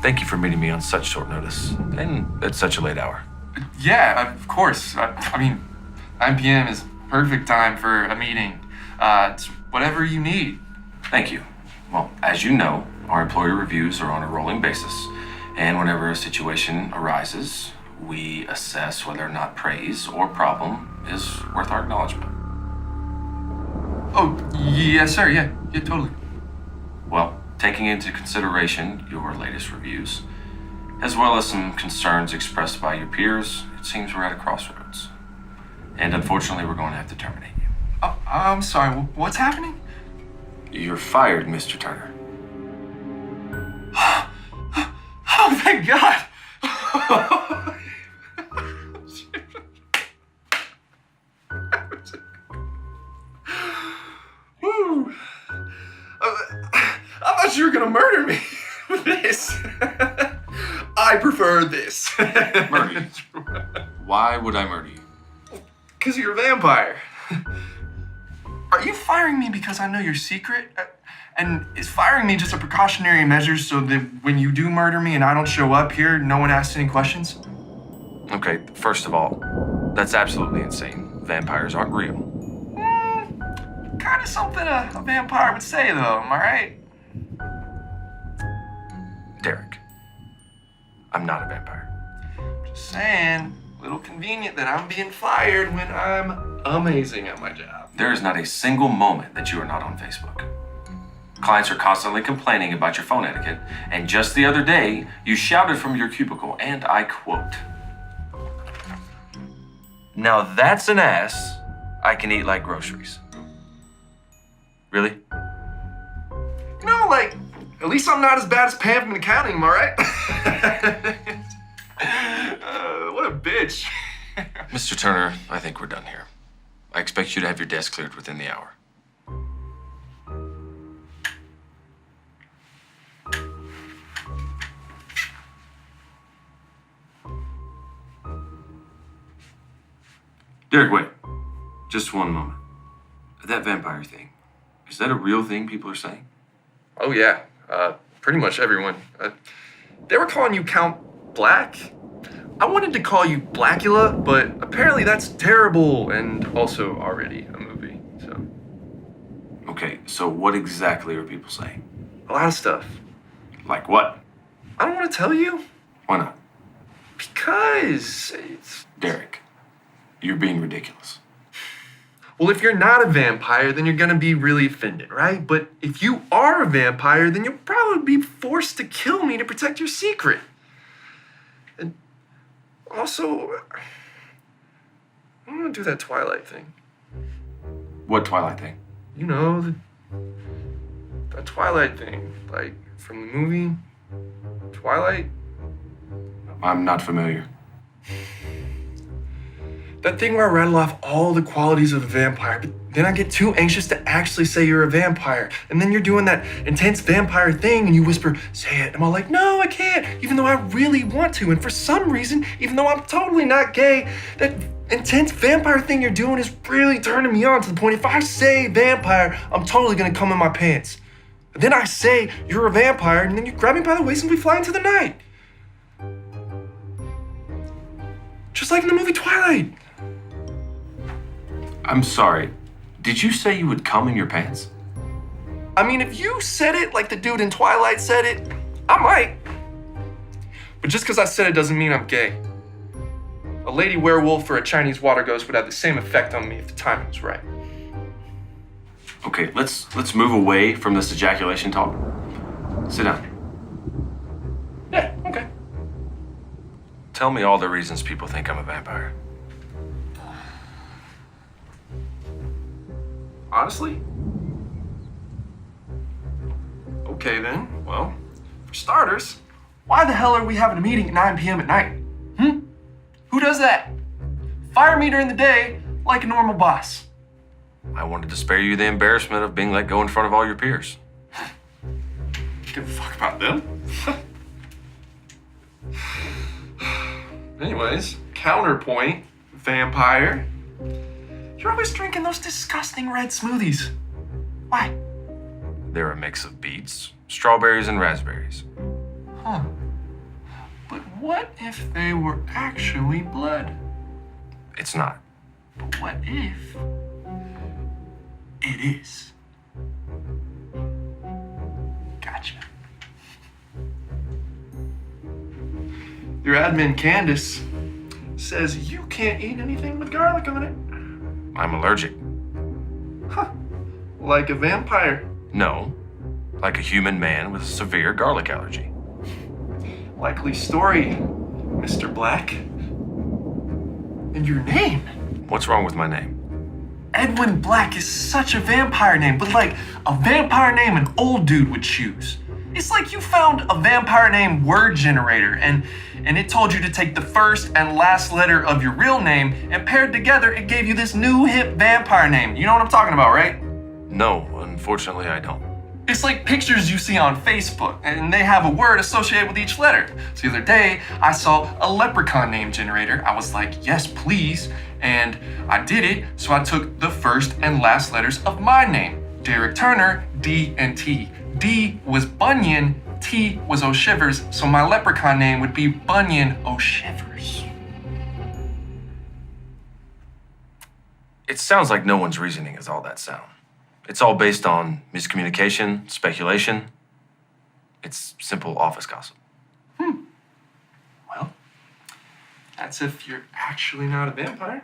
Thank you for meeting me on such short notice and at such a late hour. Yeah, of course. I mean, 9 p.m. is perfect time for a meeting. It's whatever you need. Thank you. Well, as you know, our employee reviews are on a rolling basis, and whenever a situation arises, we assess whether or not praise or problem is worth our acknowledgement. Oh, yes, sir. Yeah, totally. Well, taking into consideration your latest reviews, as well as some concerns expressed by your peers, it seems we're at a crossroads. And unfortunately, we're going to have to terminate you. Oh, I'm sorry. What's happening? You're fired, Mr. Turner. Oh, thank God. Woo. I thought you were going to murder me with this. I prefer this. Murder you? Why would I murder you? Because you're a vampire. Are you firing me because I know your secret? And is firing me just a precautionary measure so that when you do murder me and I don't show up here, no one asks any questions? Okay, first of all, that's absolutely insane. Vampires aren't real. Kind of something a vampire would say, though, am I right? Derek, I'm not a vampire. Just saying, a little convenient that I'm being fired when I'm amazing at my job. There is not a single moment that you are not on Facebook. Clients are constantly complaining about your phone etiquette, and just the other day, you shouted from your cubicle, and I quote, "Now that's an ass I can eat like groceries." Really? You know, like, at least I'm not as bad as Pam from accounting, am I right? What a bitch. Mr. Turner, I think we're done here. I expect you to have your desk cleared within the hour. Derek, wait. Just one moment. That vampire thing, is that a real thing people are saying? Oh, yeah. Pretty much everyone. They were calling you Count Black. I wanted to call you Blackula, but apparently that's terrible and also already a movie, so. Okay, so what exactly are people saying? A lot of stuff. Like what? I don't want to tell you. Why not? Because it's... Derek, you're being ridiculous. Well, if you're not a vampire, then you're gonna be really offended, right? But if you are a vampire, then you'll probably be forced to kill me to protect your secret. And also, I'm gonna do that Twilight thing. What Twilight thing? You know, that Twilight thing, like from the movie Twilight. I'm not familiar. That thing where I rattle off all the qualities of a vampire, but then I get too anxious to actually say you're a vampire. And then you're doing that intense vampire thing and you whisper, "Say it." And I'm like, "No, I can't," even though I really want to. And for some reason, even though I'm totally not gay, that intense vampire thing you're doing is really turning me on to the point if I say vampire, I'm totally gonna come in my pants. And then I say you're a vampire and then you grab me by the waist and we fly into the night. Just like in the movie Twilight. I'm sorry. Did you say you would come in your pants? I mean, if you said it like the dude in Twilight said it, I might. But just because I said it doesn't mean I'm gay. A lady werewolf or a Chinese water ghost would have the same effect on me if the timing was right. Okay, let's move away from this ejaculation talk. Sit down. Yeah, okay. Tell me all the reasons people think I'm a vampire. Honestly? Okay then, well, for starters, why the hell are we having a meeting at 9 p.m. at night? Who does that? Fire me during the day like a normal boss. I wanted to spare you the embarrassment of being let go in front of all your peers. Give a fuck about them. Anyways, counterpoint, vampire. You're always drinking those disgusting red smoothies. Why? They're a mix of beets, strawberries, and raspberries. Huh. But what if they were actually blood? It's not. But what if it is? Gotcha. Your admin, Candace, says you can't eat anything with garlic on it. I'm allergic. Huh. Like a vampire. No, like a human man with a severe garlic allergy. Likely story, Mr. Black. And your name? What's wrong with my name? Edwin Black is such a vampire name, but like a vampire name an old dude would choose. It's like you found a vampire name word generator and it told you to take the first and last letter of your real name and paired together it gave you this new hip vampire name. You know what I'm talking about, right? No, unfortunately I don't. It's like pictures you see on Facebook, and they have a word associated with each letter. So the other day, I saw a leprechaun name generator. I was like, yes, please. And I did it, so I took the first and last letters of my name. Derek Turner, D and T. D was Bunyan, T was O'Shivers, so my leprechaun name would be Bunyan O'Shivers. It sounds like no one's reasoning is all that sound. It's all based on miscommunication, speculation. It's simple office gossip. Well, that's if you're actually not a vampire.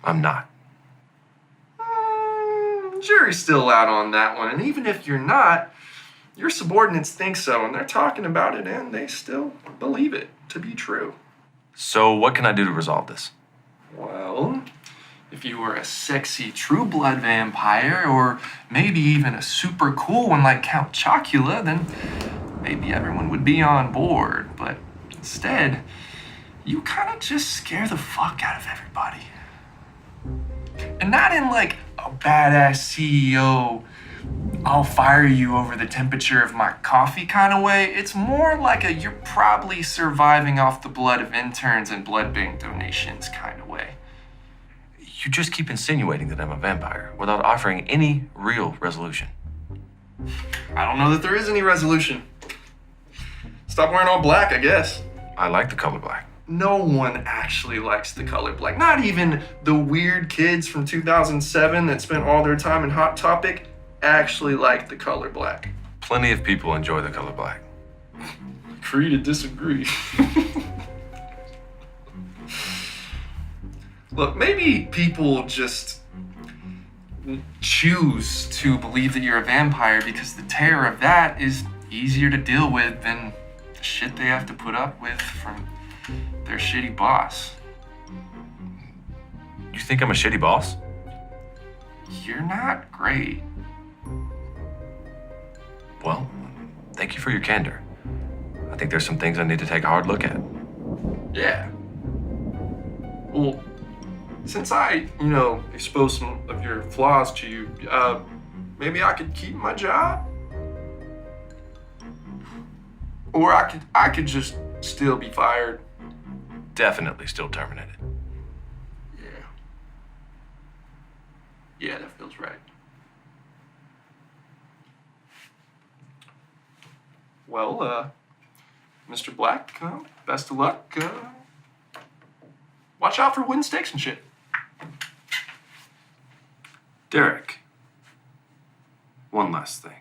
I'm not. Jury's still out on that one, and even if you're not, your subordinates think so, and they're talking about it, and they still believe it to be true. So what can I do to resolve this? Well, if you were a sexy true blood vampire, or maybe even a super cool one like Count Chocula, then maybe everyone would be on board. But instead, you kind of just scare the fuck out of everybody. And not in like a badass CEO, I'll fire you over the temperature of my coffee kind of way. It's more like a you're probably surviving off the blood of interns and blood bank donations kind of way. You just keep insinuating that I'm a vampire without offering any real resolution. I don't know that there is any resolution. Stop wearing all black, I guess. I like the color black. No one actually likes the color black. Not even the weird kids from 2007 that spent all their time in Hot Topic actually like the color black. Plenty of people enjoy the color black. Free to disagree. Look, maybe people just choose to believe that you're a vampire because the terror of that is easier to deal with than the shit they have to put up with from their shitty boss. You think I'm a shitty boss? You're not great. Well, thank you for your candor. I think there's some things I need to take a hard look at. Yeah. Well, since I, exposed some of your flaws to you, maybe I could keep my job? Or I could just still be fired. Definitely still terminated. Yeah, that feels right. Well, Mr. Black, best of luck. Watch out for wooden stakes and shit. Derek, one last thing.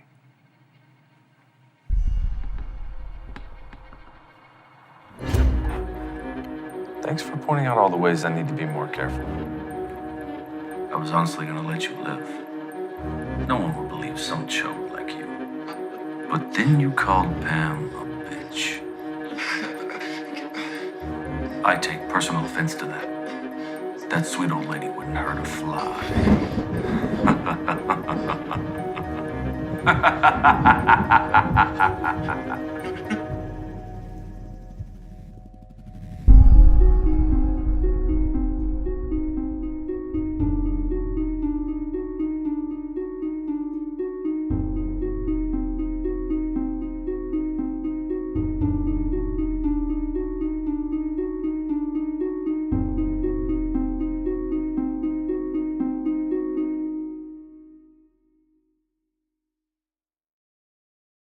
Thanks for pointing out all the ways I need to be more careful. I was honestly gonna let you live. No one would believe some chode like you. But then you called Pam a bitch. I take personal offense to that. That sweet old lady wouldn't hurt a fly.